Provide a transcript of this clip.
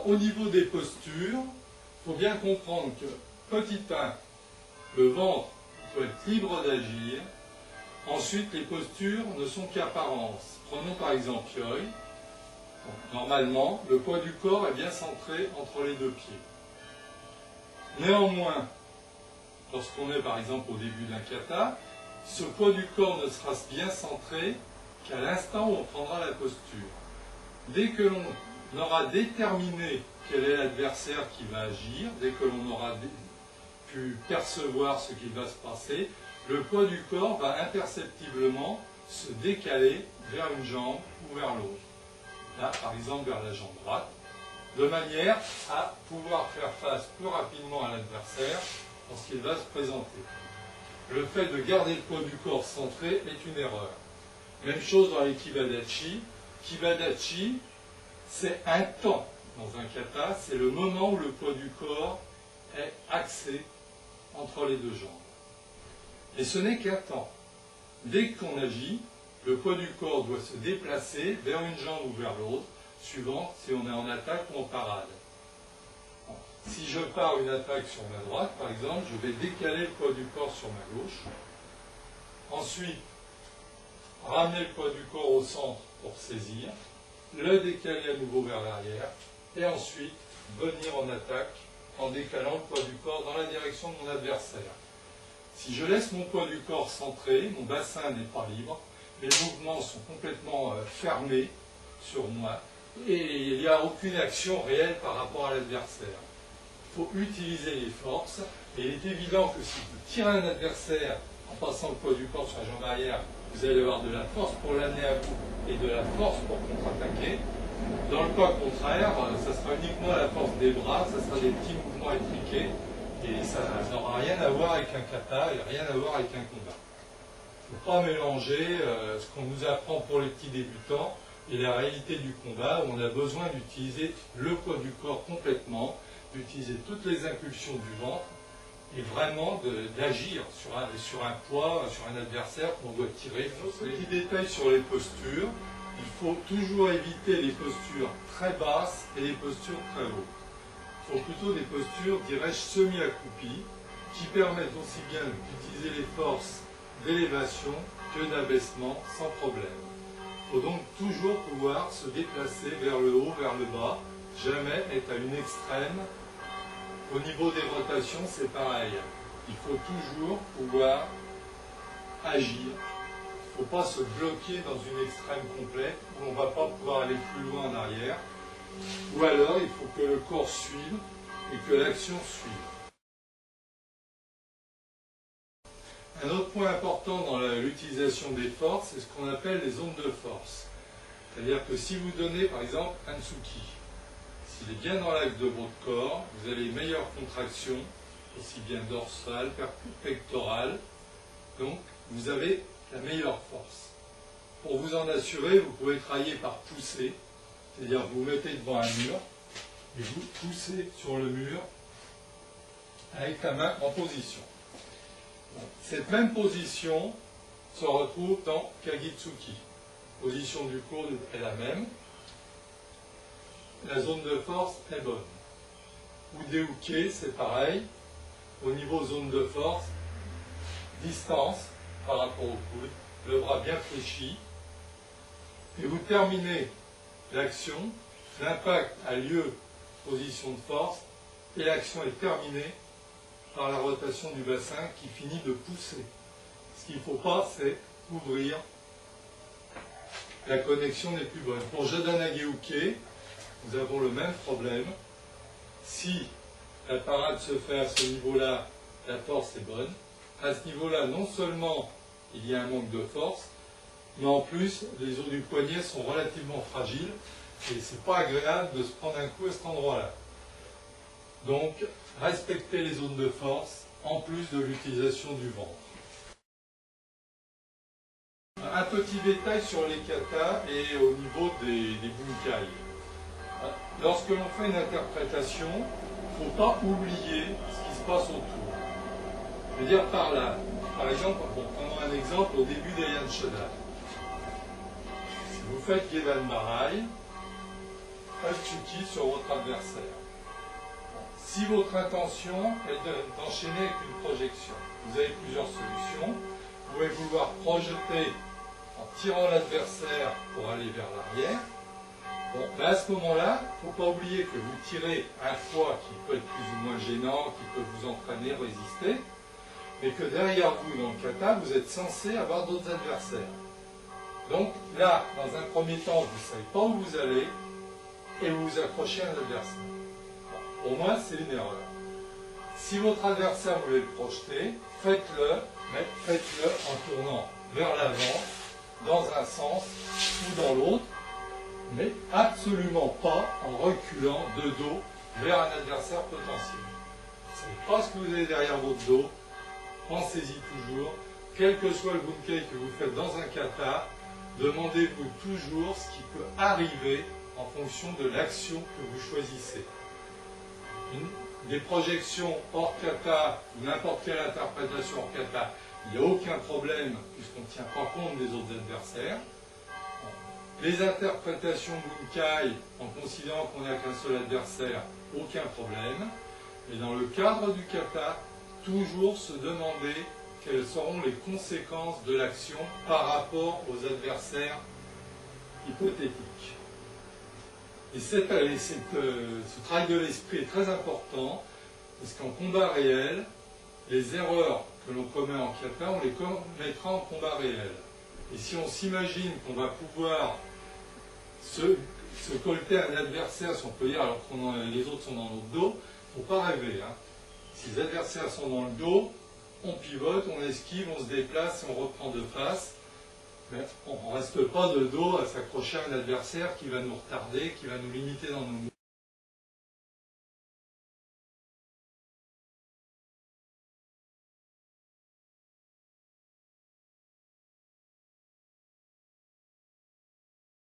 Alors, au niveau des postures, il faut bien comprendre que, petit 1, le ventre peut être libre d'agir. Ensuite, les postures ne sont qu'apparence. Prenons par exemple Yoi. Normalement, le poids du corps est bien centré entre les deux pieds. Néanmoins, lorsqu'on est par exemple au début d'un kata, ce poids du corps ne sera bien centré qu'à l'instant où on prendra la posture. Dès que l'on aura déterminé quel est l'adversaire qui va agir, dès que l'on aura pu percevoir ce qui va se passer, le poids du corps va imperceptiblement se décaler vers une jambe ou vers l'autre. Là, par exemple, vers la jambe droite, de manière à pouvoir faire face plus rapidement à l'adversaire lorsqu'il va se présenter. Le fait de garder le poids du corps centré est une erreur. Même chose dans les Kibadachi. Kibadachi, c'est un temps dans un kata, c'est le moment où le poids du corps est axé entre les deux jambes. Et ce n'est qu'un temps. Dès qu'on agit, le poids du corps doit se déplacer vers une jambe ou vers l'autre, suivant si on est en attaque ou en parade. Bon. Si je pars une attaque sur ma droite, par exemple, je vais décaler le poids du corps sur ma gauche. Ensuite, ramener le poids du corps au centre pour saisir, le décaler à nouveau vers l'arrière, et ensuite venir en attaque en décalant le poids du corps dans la direction de mon adversaire. Si je laisse mon poids du corps centré, mon bassin n'est pas libre, mes mouvements sont complètement fermés sur moi, et il n'y a aucune action réelle par rapport à l'adversaire. Il faut utiliser les forces, et il est évident que si vous tirez un adversaire en passant le poids du corps sur la jambe arrière, vous allez avoir de la force pour l'amener à vous et de la force pour contre-attaquer. Dans le cas contraire, ça sera uniquement la force des bras, ça sera des petits mouvements étriqués, et ça n'aura rien à voir avec un kata et rien à voir avec un combat. Il ne faut pas mélanger ce qu'on nous apprend pour les petits débutants et la réalité du combat, où on a besoin d'utiliser le poids du corps complètement, d'utiliser toutes les impulsions du ventre, et vraiment d'agir sur un poids, sur un adversaire qu'on doit tirer. Petit détail sur les postures, il faut toujours éviter les postures très basses et les postures très hautes. Il faut plutôt des postures, dirais-je, semi-accroupies, qui permettent aussi bien d'utiliser les forces d'élévation que d'abaissement sans problème. Il faut donc toujours pouvoir se déplacer vers le haut, vers le bas, jamais être à une extrême. Au niveau des rotations, c'est pareil. Il faut toujours pouvoir agir. Il ne faut pas se bloquer dans une extrême complète où on ne va pas pouvoir aller plus loin en arrière. Ou alors, il faut que le corps suive et que l'action suive. Un autre point important dans l'utilisation des forces, c'est ce qu'on appelle les zones de force. C'est-à-dire que si vous donnez, par exemple, un tsuki, s'il est bien dans l'axe de votre corps, vous avez une meilleure contraction, aussi bien dorsale, pectorale. Donc, vous avez la meilleure force. Pour vous en assurer, vous pouvez travailler par pousser, c'est-à-dire vous vous mettez devant un mur et vous poussez sur le mur avec la main en position. Cette même position se retrouve dans Kagitsuki. La position du coude est la même. La zone de force est bonne. Udeuke, c'est pareil. Au niveau zone de force, distance par rapport au coude, le bras bien fléchi. Et vous terminez l'action, l'impact a lieu, position de force, et l'action est terminée par la rotation du bassin qui finit de pousser. Ce qu'il ne faut pas, c'est ouvrir. La connexion n'est plus bonne. Pour Jodanageuke, nous avons le même problème. Si la parade se fait à ce niveau-là, la force est bonne. À ce niveau-là, non seulement il y a un manque de force, mais en plus, les os du poignet sont relativement fragiles et c'est pas agréable de se prendre un coup à cet endroit-là. Donc, respectez les zones de force en plus de l'utilisation du ventre. Un petit détail sur les katas et au niveau des bunkai. Lorsque l'on fait une interprétation, il ne faut pas oublier ce qui se passe autour. Je veux dire par là, par exemple, prenons un exemple au début des Yan Shodan. Si vous faites Gedan Barai, Hachuki sur votre adversaire. Si votre intention est d'enchaîner avec une projection, vous avez plusieurs solutions. Vous pouvez vouloir projeter en tirant l'adversaire pour aller vers l'arrière. Bon, ben à ce moment-là, il ne faut pas oublier que vous tirez un foie qui peut être plus ou moins gênant, qui peut vous entraîner, résister, mais que derrière vous, dans le kata, vous êtes censé avoir d'autres adversaires. Donc là, dans un premier temps, vous ne savez pas où vous allez et vous vous accrochez à un adversaire. Bon, pour moi, c'est une erreur. Si votre adversaire voulait le projeter, faites-le, mais faites-le en tournant vers l'avant, dans un sens ou dans l'autre, mais absolument pas en reculant de dos vers un adversaire potentiel. Vous ne savez pas ce que vous avez derrière votre dos, pensez-y toujours, quel que soit le bunkai que vous faites dans un kata, demandez-vous toujours ce qui peut arriver en fonction de l'action que vous choisissez. Des projections hors kata ou n'importe quelle interprétation hors kata, il n'y a aucun problème puisqu'on ne tient pas compte des autres adversaires. Les interprétations bunkai en considérant qu'on n'a qu'un seul adversaire, aucun problème. Et dans le cadre du kata, toujours se demander quelles seront les conséquences de l'action par rapport aux adversaires hypothétiques. Et ce travail de l'esprit est très important, parce qu'en combat réel, les erreurs que l'on commet en kata, on les commettra en combat réel. Et si on s'imagine qu'on va pouvoir se colter un adversaire, si on peut dire, alors que les autres sont dans notre dos, il ne faut pas rêver. Hein. Si les adversaires sont dans le dos, on pivote, on esquive, on se déplace et on reprend de face. Mais on ne reste pas de dos à s'accrocher à un adversaire qui va nous retarder, qui va nous limiter dans nos mouvements.